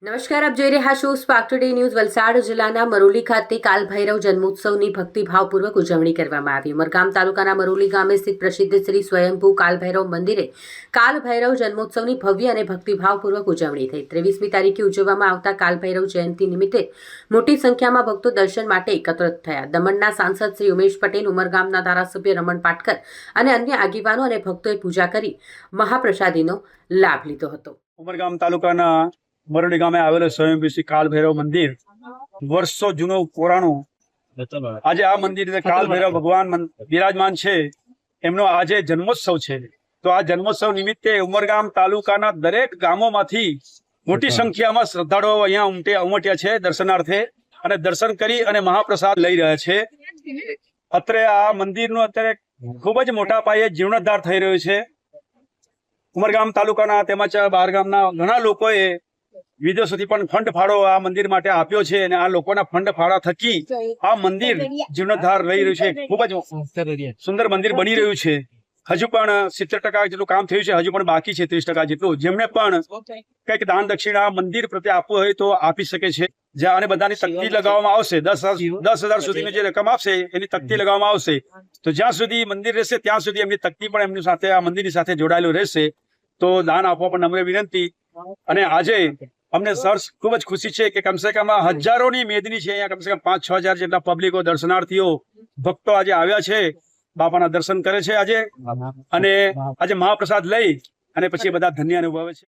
નમસ્કાર, આપ જોઈ રહ્યા છો સ્પાર્ક ટુડે ન્યૂઝ. વલસાડ જિલ્લાના મરોલી ખાતે કાલ ભૈરવ જન્મોત્સવની ભક્તિભાવપૂર્વક ઉજવણી કરવામાં આવી. ઉમરગામ તાલુકાના મરોલી ગામે સ્થિત પ્રસિદ્ધ શ્રી સ્વયંભૂ કાલ ભૈરવ મંદિરે કાલ ભૈરવ જન્મોત્સવની ભવ્ય અને ભક્તિભાવપૂર્વક ઉજવણી થઈ. 23મી તારીખે ઉજવવામાં આવતા કાલ ભૈરવ જયંતિ નિમિત્તે મોટી સંખ્યામાં ભક્તો દર્શન માટે એકત્રિત થયા. દમણના સાંસદ શ્રી ઉમેશ પટેલ, ઉમરગામના ધારાસભ્ય રમણ પાટકર અને અન્ય આગેવાનો અને ભક્તોએ પૂજા કરી મહાપ્રસાદીનો લાભ લીધો હતો. ઉમરગામ તાલુકાના મરોલી ગામે આવેલો સ્વયંભૂ શ્રી કાલ ભૈરવ મંદિર વર્ષો જૂનું પુરાણું. આજે આ મંદિર કાલ ભૈરવ ભગવાન બિરાજમાન છે. એમનો આજે જન્મોત્સવ છે. તો આ જન્મોત્સવ નિમિત્તે ઉમરગામ તાલુકાના દરેક ગામોમાંથી મોટી સંખ્યામાં શ્રદ્ધાળુઓ અહીંયા ઉમટ્યા છે દર્શનાર્થે, અને દર્શન કરી અને મહાપ્રસાદ લઈ રહ્યા છે. અત્રે આ મંદિરનું અત્યારે ખૂબ જ મોટા પાયે જીર્ણોદ્ધાર થઈ રહ્યો છે. ઉમરગામ તાલુકાના તેમજ બહાર ગામના ઘણા લોકોએ વિદેશોથી પણ ફંડ ફાળો આ મંદિર માટે આપ્યો છે, અને આ લોકોના ફંડ ફાળા થકી આ મંદિર જીર્ણોદ્ધાર લઈ રહ્યું છે. ખૂબ જ સુંદર મંદિર બની રહ્યું છે. હજુ પણ 70% જેટલું કામ થયું છે, હજુ પણ બાકી છે 30% જેટલું. જેમને પણ કંઈક દાન દક્ષિણા મંદિર પ્રત્યે આપવું હોય તો આપી શકે છે. જ્યાં અને બધાની તકતી લગાવવામાં આવશે. 10,000 સુધીની જે રકમ આપશે એની તકતી લગાવવામાં આવશે. તો જ્યાં સુધી મંદિર રહેશે ત્યાં સુધી એમની તકતી પણ એમની સાથે આ મંદિરની સાથે જોડાયેલું રહેશે. તો દાન આપવા પણ નમ્ર વિનંતી. અને આજે અમને સર ખૂબ જ ખુશી છે કે કમસે કમ હજારોની મેદની છે. અહીંયા કમસે કમ 5-6 હજાર જેટલા પબ્લિકો, દર્શનાર્થીઓ, ભક્તો આજે આવ્યા છે, બાપાના દર્શન કરે છે આજે, અને આજે મહાપ્રસાદ લઈ અને પછી બધા ધન્ય અનુભવે છે.